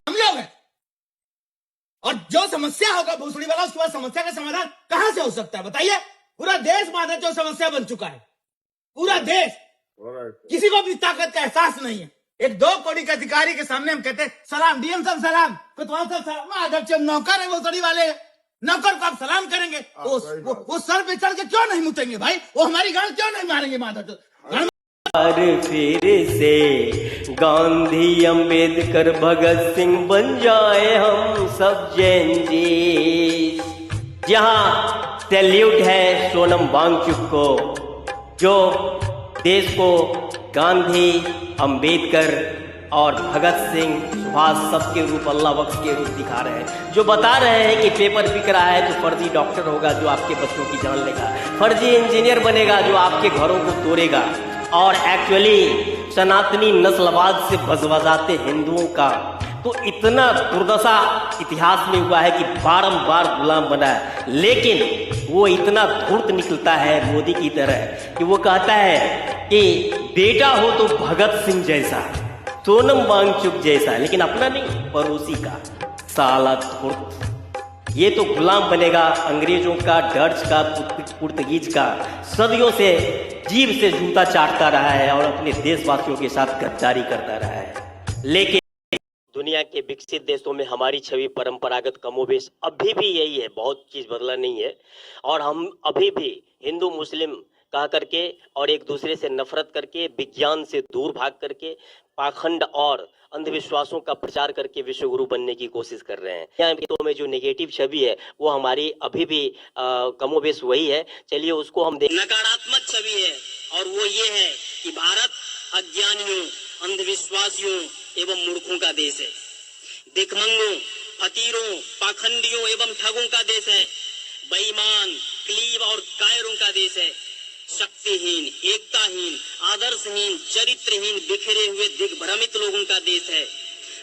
हम लोग हैं। और जो समस्या होगा भूसड़ी वाला, उसके बाद समस्या का समाधान कहां से हो सकता है बताइए? पूरा देश मादक समस्या बन चुका है, पूरा देश। किसी को भी ताकत का एहसास नहीं है। एक 2 करोड़ के अधिकारी के सामने हम कहते हैं सलाम, डीएम साहब सलाम, कोतवाल साहब सलाम, अध्यक्ष नौकर है, भूसड़ी वाले नौकर को आप सलाम करेंगे, वो सर पे चढ़ के क्यों नहीं मुतेंगे भाई? वो हमारी गांड क्यों नहीं मारेंगे माधव? फिर से गांधी अंबेडकर भगत सिंह बन जाए हम सब जैन जी। जहां सैल्यूट है सोनम वांगचुक को, जो देश को गांधी, अंबेडकर और भगत सिंह, सुभाष सबके रूप, अल्लाह बख्श के रूप दिखा रहे हैं। जो बता रहे हैं कि पेपर बिक रहा है तो फर्जी डॉक्टर होगा जो आपके बच्चों की जान लेगा, फर्जी इंजीनियर बनेगा जो आपके घरों को तोड़ेगा, और एक्चुअली सनातनी नस्लवाद से बजबजाते हिंदुओं का तो इतना दुर्दशा इतिहास में हुआ है कि बारंबार गुलाम बना है। लेकिन वो इतना धूर्त निकलता है मोदी की तरह कि वो कहता है कि बेटा हो तो भगत सिंह जैसा, सोनम वांगचुक जैसा, लेकिन अपना नहीं, पड़ोसी का। साला धूर्त, ये तो गुलाम बनेगा अंग्रेजों का, डच का, पुर्तगीज का। सदियों से जीभ से जूता चाटता रहा है और अपने देशवासियों के साथ गद्दारी करता रहा है। लेकिन दुनिया के विकसित देशों में हमारी छवि परंपरागत कमोबेश अभी भी यही है, बहुत चीज बदला नहीं है। और हम अभी भी हिंदू मुस्लिम कह करके और एक दूसरे से नफरत करके, विज्ञान से दूर भाग करके, पाखंड और अंधविश्वासों का प्रचार करके विश्व गुरु बनने की कोशिश कर रहे हैं। यहाँ में जो नेगेटिव छवि है वो हमारी अभी भी कमोबेश वही है। चलिए उसको हम देख। नकारात्मक छवि है और वो ये है कि भारत अज्ञानियों, अंधविश्वासियों एवं मूर्खों का देश है। दिखमंगों, फकीरों, पाखंडियों एवं ठगों का देश है। बेईमान, क्लीब और कायरों का देश है। शक्तिहीन, एकताहीन, आदर्शहीन, चरित्रहीन, बिखरे हुए दिग्भ्रमित लोगों का देश है।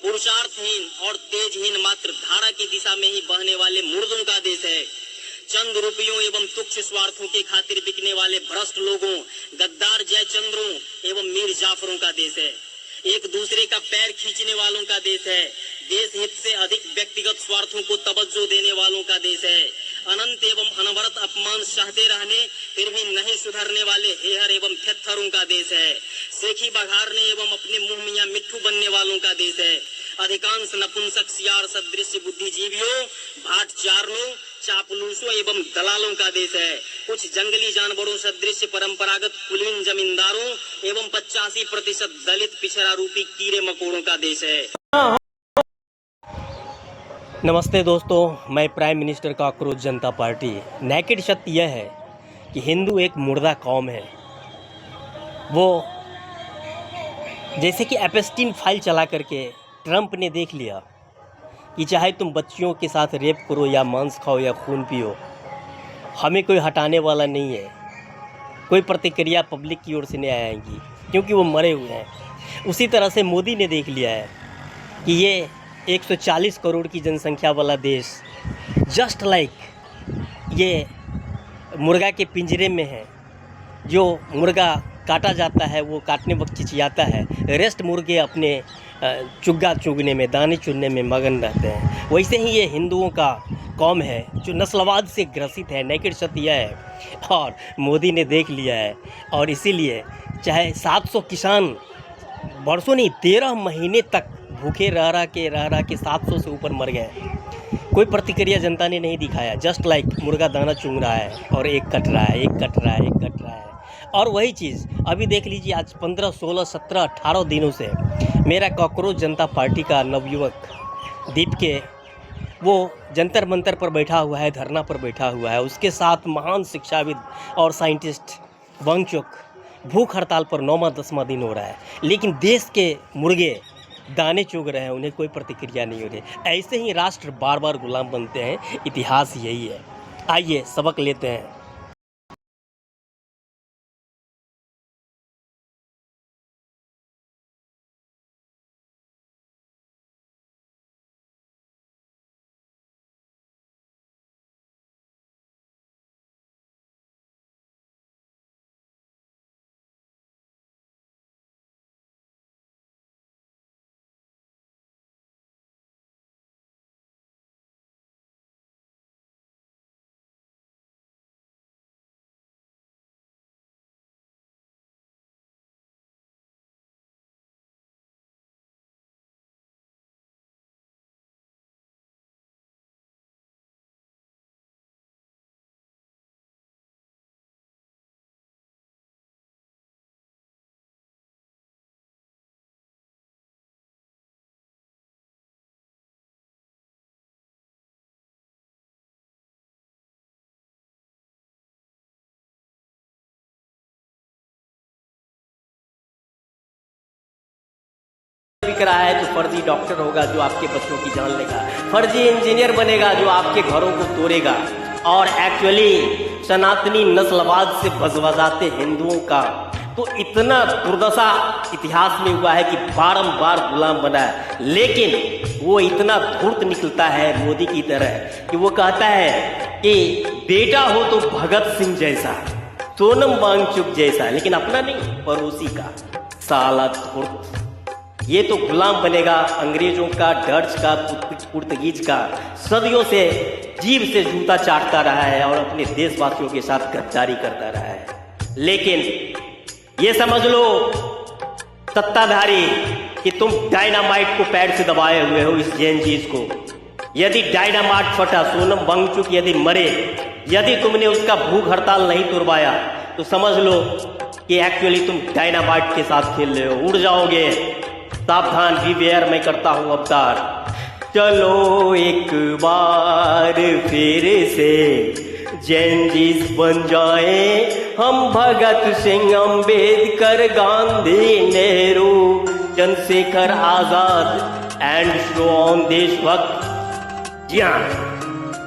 पुरुषार्थहीन और तेजहीन, मात्र धारा की दिशा में ही बहने वाले मुर्दों का देश है। चंद रुपयों एवं तुच्छ स्वार्थों के खातिर बिकने वाले भ्रष्ट लोगों, गद्दार जयचंद्रों एवं मीर जाफरों का देश है। एक दूसरे का पैर खींचने वालों का देश है। देश हित से अधिक व्यक्तिगत स्वार्थों को तवज्जो देने वालों का देश है। अनंत एवं अनवरत अपमान सहते रहने फिर भी नहीं सुधरने वाले हेहर एवं थेत्थरों का देश है। सेखी बघारने एवं अपने मुंह मियां मिट्ठू बनने वालों का देश है। अधिकांश नपुंसक सियार सदृश बुद्धिजीवियों, भाट चारणों, चापलूसों एवं दलालों का देश है। कुछ जंगली जानवरों सदृश परंपरागत कुलीन जमींदारों एवं 85% दलित पिछड़ा रूपी कीड़े मकोड़ों का देश है। नमस्ते दोस्तों, मैं प्राइम मिनिस्टर कॉकरोच जनता पार्टी। नेकेड सत्य यह है कि हिंदू एक मुर्दा कौम है। वो जैसे कि एपेस्टीन फाइल चला करके ट्रंप ने देख लिया कि चाहे तुम बच्चियों के साथ रेप करो या मांस खाओ या खून पियो, हमें कोई हटाने वाला नहीं है। कोई प्रतिक्रिया पब्लिक की ओर से नहीं आएगी क्योंकि वो मरे हुए हैं। उसी तरह से मोदी ने देख लिया है कि ये 140 करोड़ की जनसंख्या वाला देश जस्ट लाइक ये मुर्गा के पिंजरे में है। जो मुर्गा काटा जाता है वो काटने वक्त चिचियाता है, रेस्ट मुर्गे अपने चुग्गा चुगने में, दाने चुनने में मगन रहते हैं। वैसे ही ये हिंदुओं का कौम है जो नस्लवाद से ग्रसित है। नेकेड सत्य यह है और मोदी ने देख लिया है। और इसीलिए चाहे 700 किसान बरसों नहीं 13 महीने तक भूखे रह के 700 से ऊपर मर गए, कोई प्रतिक्रिया जनता ने नहीं दिखाया। जस्ट लाइक मुर्गा दाना चुंग रहा है और एक कट रहा है, एक कट रहा है, एक कट रहा है। और वही चीज़ अभी देख लीजिए, आज 15, 16, 17, 18 दिनों से मेरा कॉकरोच जनता पार्टी का नवयुवक दीप के वो जंतर मंतर पर बैठा हुआ है, धरना पर बैठा हुआ है। उसके साथ महान शिक्षाविद और साइंटिस्ट वांगचुक भूख हड़ताल पर 9वां 10वां दिन हो रहा है, लेकिन देश के मुर्गे दाने चुग रहे हैं, उन्हें कोई प्रतिक्रिया नहीं हो रही। ऐसे ही राष्ट्र बार बार गुलाम बनते हैं, इतिहास यही है। आइए सबक लेते हैं। दिख रहा है तो फर्जी डॉक्टर होगा जो आपके बच्चों की जान लेगा, फर्जी इंजीनियर बनेगा जो आपके घरों को तोड़ेगा। और एक्चुअली सनातनी नस्लवाद से बजबजाते हिंदुओं का तो इतना दुर्दशा इतिहास में हुआ है कि बारंबार गुलाम बना है, लेकिन वो इतना धूर्त निकलता है मोदी की तरह कि वो कहता है कि बेटा हो तो भगत सिंह जैसा, सोनम वांगचुक जैसा, लेकिन अपना नहीं, पड़ोसी का। साला धूर्त, ये तो गुलाम बनेगा अंग्रेजों का, डच का, पुर्तगीज का। सदियों से जीभ से जूता चाटता रहा है और अपने देशवासियों के साथ गद्दारी करता रहा है। लेकिन ये समझ लो सत्ताधारी कि तुम डायनामाइट को पैर से दबाए हुए हो इस जैन चीज को। यदि डायनामाइट फटा, सोनम वांगचुक यदि मरे, यदि तुमने उसका भूख हड़ताल नहीं तुड़वाया, तो समझ लो कि एक्चुअली तुम डायनामाइट के साथ खेल रहे हो, उड़ जाओगे। सावधान, बीवेयर, मैं करता हूं अवतार। चलो एक बार फिर से जैनजीस बन जाए हम, Bhagat Singh, Ambedkar, Gandhi, Nehru, Chandrashekhar Azad and so on देशभक्त। जी हाँ,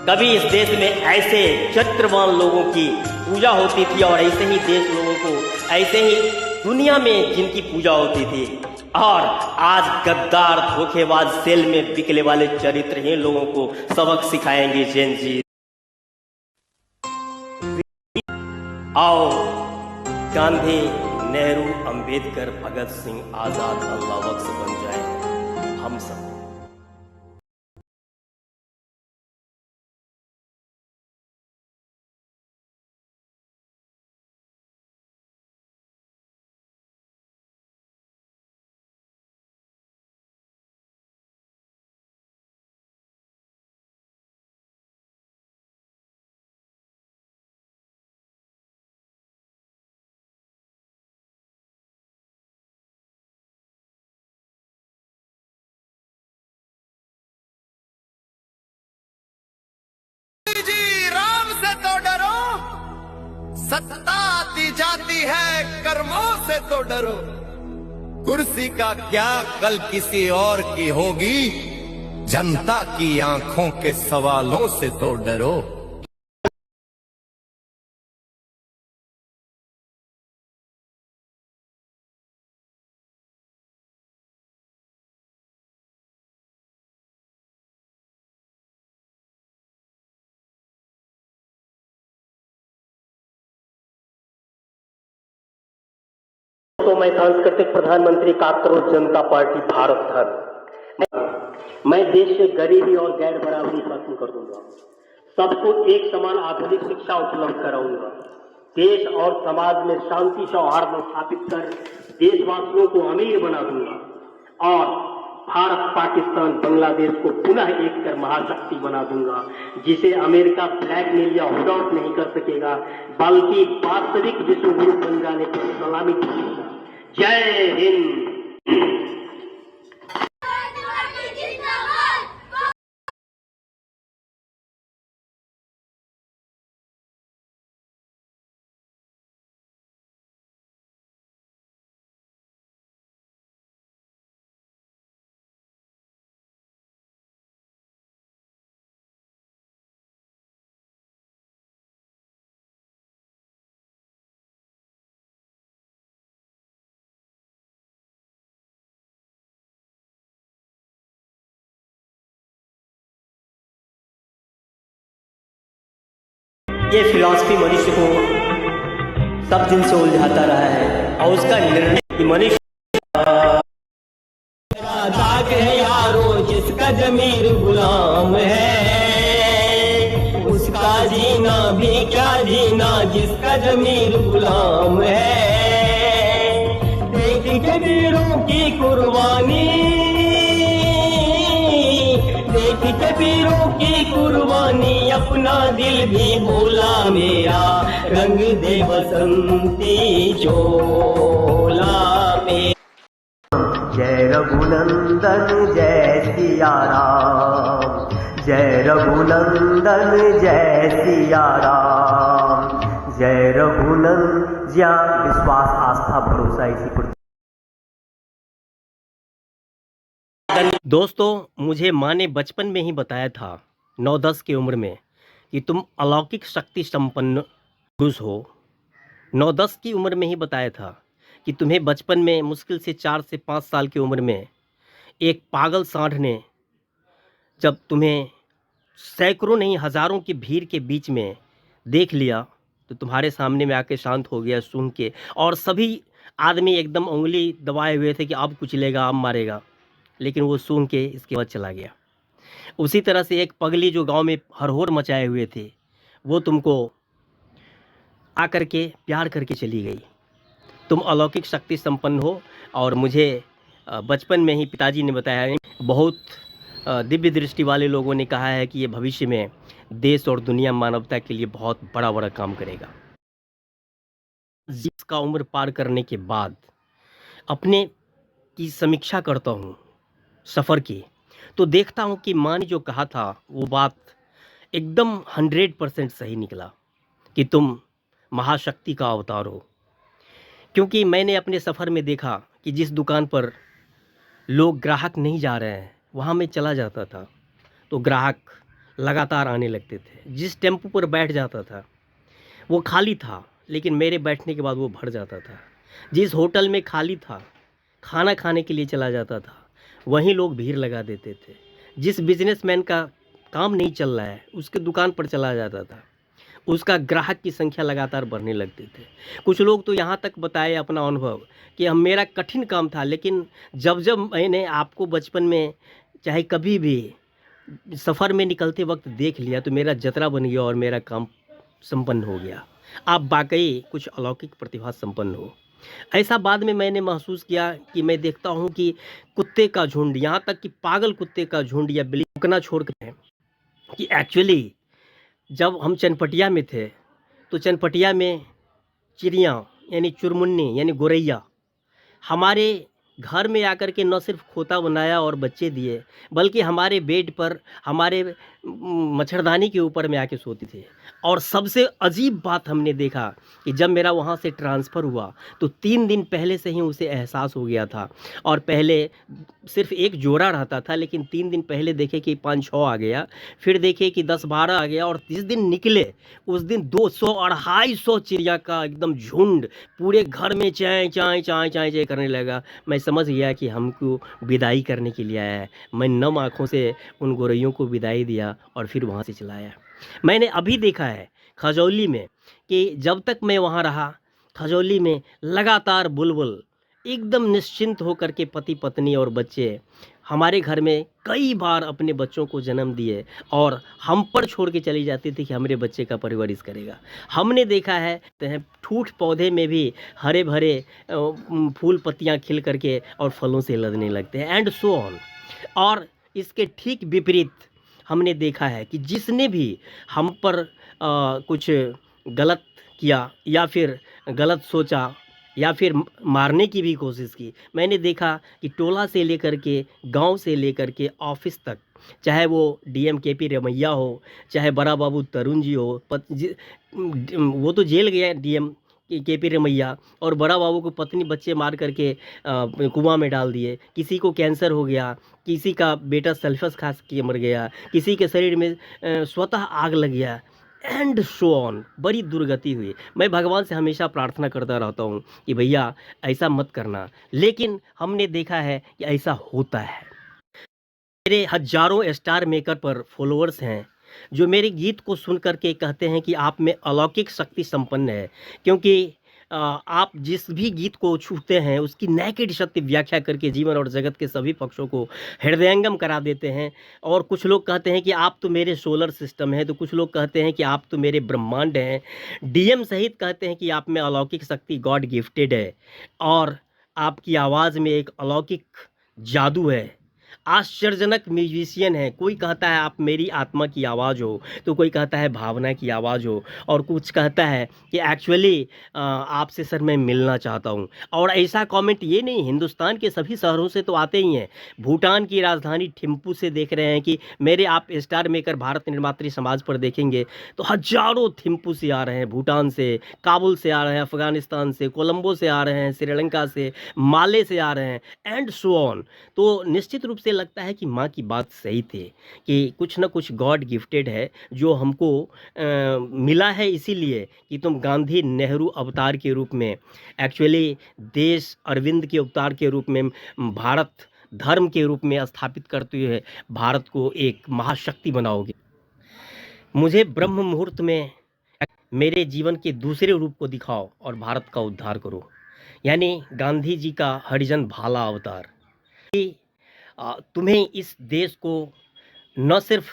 कभी इस देश में ऐसे चरित्रवान लोगों की पूजा होती थी और ऐसे ही देश लोगों को, ऐसे ही दुनिया में जिनकी पूजा होती थी। और आज गद्दार, धोखेबाज, सेल में बिकने वाले चरित्रहीन लोगों को सबक सिखाएंगे जैन जी। आओ गांधी, नेहरू, अंबेडकर, भगत सिंह, आजाद, अल्लाह बख्श बन जाए हम सब। जी राम से तो डरो, सत्ता दी जाती है कर्मों से तो डरो। कुर्सी का क्या कल किसी और की होगी, जनता की आंखों के सवालों से तो डरो। तो मैं सांस्कृतिक प्रधानमंत्री काकरोच जनता पार्टी भारत धर्म, मैं देश से गरीबी और गैर बराबरी खत्म कर दूंगा, सबको एक समान आधुनिक शिक्षा उपलब्ध कराऊंगा, देश और समाज में शांति सौहार्द स्थापित कर देशवासियों को अमीर बना दूंगा और भारत, पाकिस्तान, बांग्लादेश को पुनः एक कर महाशक्ति बना दूंगा, जिसे अमेरिका ब्लैकमेल या होल्ड आउट नहीं कर सकेगा, बल्कि वास्तविक विश्व गुरु बन जाने पर सलामी ठोकेगा। जय हिंद। ये फिलॉसफी मनुष्य को सब दिन से उलझाता रहा है और उसका निर्णय कि मनुष्य दाग है यारो जिसका जमीर गुलाम है, उसका जीना भी क्या जीना जिसका जमीर गुलाम है। देख के वीरों की कुर्बानी, देख के वीरों की कुर्बानी, अपना दिल भी बोला मेरा, रंग दे बसंती चोला में। जय रघुनंदन जय सिया राम, जय रघुनंदन जय सिया राम, जय रघुनंदन। विश्वास, आस्था, भरोसा इसी पर मानन। दोस्तों, मुझे माँ ने बचपन में ही बताया था 9-10 की उम्र में कि तुम अलौकिक शक्ति संपन्न पुरुष हो। 9-10 की उम्र में ही बताया था कि तुम्हें बचपन में मुश्किल से 4 से 5 साल की उम्र में एक पागल सांड ने जब तुम्हें सैकड़ों नहीं हज़ारों की भीड़ के बीच में देख लिया तो तुम्हारे सामने में आके शांत हो गया सुन के, और सभी आदमी एकदम उंगली दबाए हुए थे कि अब कुचलेगा, अब मारेगा, लेकिन वो सूंघ के इसके बाद चला गया। उसी तरह से एक पगली जो गांव में हरहोर मचाए हुए थे, वो तुमको आकर के प्यार करके चली गई। तुम अलौकिक शक्ति संपन्न हो, और मुझे बचपन में ही पिताजी ने बताया है, बहुत दिव्य दृष्टि वाले लोगों ने कहा है कि ये भविष्य में देश और दुनिया मानवता के लिए बहुत बड़ा बड़ा काम करेगा। जिसका उम्र पार करने के बाद अपने की समीक्षा करता हूँ सफ़र की, तो देखता हूँ कि माँ ने जो कहा था वो बात एकदम 100% सही निकला कि तुम महाशक्ति का अवतार हो। क्योंकि मैंने अपने सफ़र में देखा कि जिस दुकान पर लोग ग्राहक नहीं जा रहे हैं वहाँ मैं चला जाता था तो ग्राहक लगातार आने लगते थे। जिस टेम्पो पर बैठ जाता था वो खाली था, लेकिन मेरे बैठने के बाद वो भर जाता था। जिस होटल में खाली था, खाना खाने के लिए चला जाता था, वहीं लोग भीड़ लगा देते थे। जिस बिजनेसमैन का काम नहीं चल रहा है उसके दुकान पर चला जाता था, उसका ग्राहक की संख्या लगातार बढ़ने लगती थे। कुछ लोग तो यहाँ तक बताए अपना अनुभव कि हम मेरा कठिन काम था, लेकिन जब जब मैंने आपको बचपन में चाहे कभी भी सफ़र में निकलते वक्त देख लिया तो मेरा जतरा बन गया और मेरा काम संपन्न हो गया। आप वाकई कुछ अलौकिक प्रतिभा संपन्न हो। ऐसा बाद में मैंने महसूस किया कि मैं देखता हूँ कि कुत्ते का झुंड, यहाँ तक कि पागल कुत्ते का झुंड या बिल्ली भौंकना छोड़ कर, कि एक्चुअली जब हम चनपटिया में थे तो चनपटिया में चिड़िया यानी चुरमुन्नी यानी गोरैया हमारे घर में आकर के न सिर्फ खोता बनाया और बच्चे दिए, बल्कि हमारे बेड पर, हमारे मच्छरदानी के ऊपर में आके सोती थी। और सबसे अजीब बात हमने देखा कि जब मेरा वहाँ से ट्रांसफ़र हुआ तो 3 दिन पहले से ही उसे एहसास हो गया था, और पहले सिर्फ एक जोड़ा रहता था, लेकिन 3 दिन पहले देखे कि 5-6 आ गया, फिर देखे कि 10-12 आ गया, और 30 दिन निकले उस दिन 200-250 चिड़िया का एकदम झुंड पूरे घर में चाय चाय चाय चाय चाय करने लगा। मैं समझ गया कि हमको विदाई करने के लिए आया है। मैं नम आँखों से उन गोरैयों को विदाई दिया और फिर वहाँ से चला आया। मैंने अभी देखा है खजौली में कि जब तक मैं वहाँ रहा, खजौली में लगातार बुलबुल एकदम निश्चिंत होकर के पति पत्नी और बच्चे हमारे घर में कई बार अपने बच्चों को जन्म दिए और हम पर छोड़ के चली जाती थी कि हमारे बच्चे का परवरिश करेगा। हमने देखा है ठूठ पौधे में भी हरे भरे फूल पत्तियां खिल करके और फलों से लदने लगते हैं, एंड सो ऑन। और इसके ठीक विपरीत हमने देखा है कि जिसने भी हम पर कुछ गलत किया या फिर गलत सोचा या फिर मारने की भी कोशिश की, मैंने देखा कि टोला से लेकर के, गांव से लेकर के ऑफिस तक, चाहे वो डीएम केपी रमैया हो, चाहे बड़ा बाबू तरुण जी हो, वो तो जेल गया डीएम केपी रमैया, और बड़ा बाबू को पत्नी बच्चे मार करके कुआं में डाल दिए। किसी को कैंसर हो गया, किसी का बेटा सल्फस खा के मर गया, किसी के शरीर में स्वतः आग लग गया, एंड सो ऑन। बड़ी दुर्गति हुई। मैं भगवान से हमेशा प्रार्थना करता रहता हूँ कि भैया ऐसा मत करना, लेकिन हमने देखा है कि ऐसा होता है। मेरे हजारों स्टार मेकर पर फॉलोअर्स हैं जो मेरे गीत को सुन करके कहते हैं कि आप में अलौकिक शक्ति संपन्न है, क्योंकि आप जिस भी गीत को छूते हैं उसकी नेकेड सत्य व्याख्या करके जीवन और जगत के सभी पक्षों को हृदयंगम करा देते हैं। और कुछ लोग कहते हैं कि आप तो मेरे सोलर सिस्टम हैं, तो कुछ लोग कहते हैं कि आप तो मेरे ब्रह्मांड हैं। डीएम सहित कहते हैं कि आप में अलौकिक शक्ति गॉड गिफ्टेड है, और आपकी आवाज़ में एक अलौकिक जादू है। आश्चर्यजनक म्यूजिशियन है। कोई कहता है आप मेरी आत्मा की आवाज़ हो, तो कोई कहता है भावना की आवाज़ हो, और कुछ कहता है कि एक्चुअली आपसे सर मैं मिलना चाहता हूँ। और ऐसा कमेंट ये नहीं, हिंदुस्तान के सभी शहरों से तो आते ही हैं। भूटान की राजधानी थिम्पू से देख रहे हैं कि मेरे आप स्टार मेकर भारत निर्मात्री समाज पर देखेंगे तो हजारों थिम्पू से आ रहे हैं, भूटान से, काबुल से आ रहे हैं, अफ़गानिस्तान से, कोलंबो से आ रहे हैं, श्रीलंका से, माले से आ रहे हैं, एंड सो ऑन। तो निश्चित रूप से लगता है कि माँ की बात सही थी कि कुछ ना कुछ गॉड गिफ्टेड है जो हमको मिला है, इसीलिए कि तुम गांधी नेहरू अवतार के रूप में, एक्चुअली देश अरविंद के अवतार के रूप में, भारत धर्म के रूप में स्थापित करते हुए भारत को एक महाशक्ति बनाओगे। मुझे ब्रह्म मुहूर्त में मेरे जीवन के दूसरे रूप को दिखाओ और भारत का उद्धार करो, यानी गांधी जी का हरिजन भाला अवतार। तुम्हें इस देश को न सिर्फ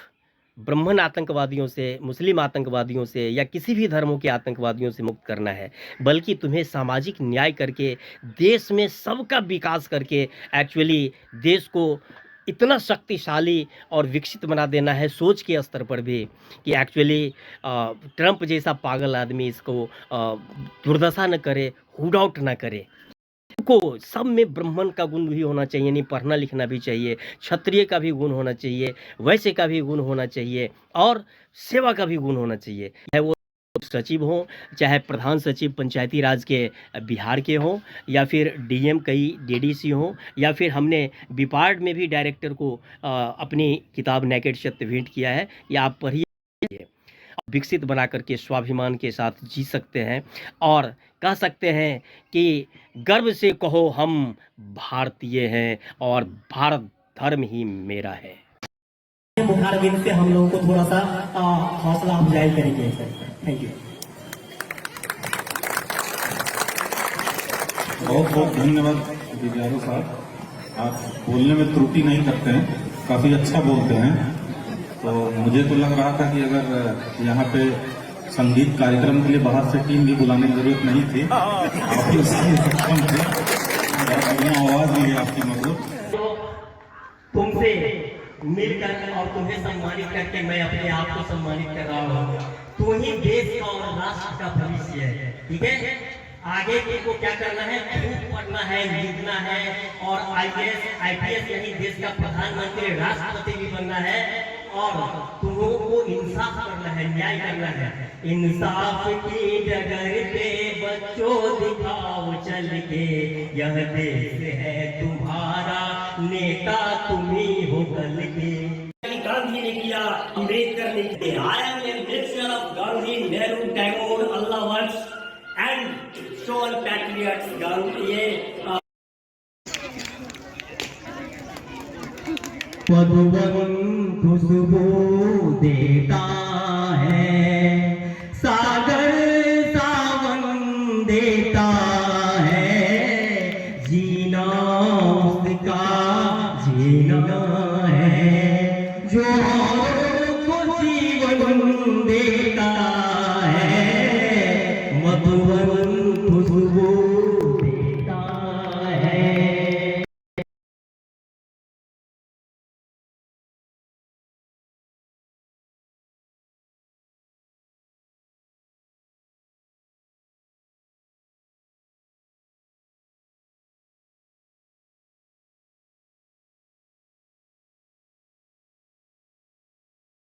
ब्राह्मण आतंकवादियों से, मुस्लिम आतंकवादियों से या किसी भी धर्मों के आतंकवादियों से मुक्त करना है, बल्कि तुम्हें सामाजिक न्याय करके देश में सबका विकास करके एक्चुअली देश को इतना शक्तिशाली और विकसित बना देना है सोच के स्तर पर भी कि एक्चुअली ट्रंप जैसा पागल आदमी इसको दुर्दशा न करे, हुड आउट न करे। को सब में ब्राह्मण का गुण भी होना चाहिए, नहीं पढ़ना लिखना भी चाहिए, क्षत्रिय का भी गुण होना चाहिए, वैश्य का भी गुण होना चाहिए और सेवा का भी गुण होना चाहिए। चाहे वो सचिव हो, चाहे प्रधान सचिव पंचायती राज के बिहार के हों, या फिर डीएम कई डीडीसी हों, या फिर हमने बिपार्ड में भी डायरेक्टर को अपनी किताब नेकेड सत्य भेंट किया है, या आप पढ़िए, विकसित बना करके स्वाभिमान के साथ जी सकते हैं और कह सकते हैं कि गर्व से कहो हम भारतीय हैं और भारत धर्म ही मेरा है। बुखार गिर से हम लोगों को थोड़ा सा हौसला अफजाई करेंगे सर। Thank you. बहुत बहुत धन्यवाद विद्यार्थी साहब, आप बोलने में त्रुटि नहीं करते हैं, काफी अच्छा बोलते हैं। तो मुझे तो लग रहा था कि अगर यहाँ पे संगीत कार्यक्रम के लिए बाहर से टीम भी बुलाने की जरूरत नहीं थी, आप ही उसके लिए सक्षम थे। बढ़िया आवाज भी है आपकी मधुर। तुमसे मिलकर और तुम्हें सम्मानित करके मैं अपने आप को सम्मानित कर रहा हूँ। तू ही देश का और राष्ट्र का भविष्य है, ठीक है। आगे को क्या करना है, खूब पढ़ना है, लिखना है और आईएएस आईपीएस यानी देश का प्रधानमंत्री राष्ट्रपति भी बनना है और तुमों को इंसाफ करना है, न्याय करना है। इंसाफ की डगर पे बच्चों दिखाओ चल के, यह देश है तुम्हारा, नेता तुम ही हो कल के। गांधी ने किया, अम्बेडकर ने किया। I am a mixture of Gandhi, Nehru, Tagore, Allah once and so all patriots. Gandhi Madhuban खुशबू देता है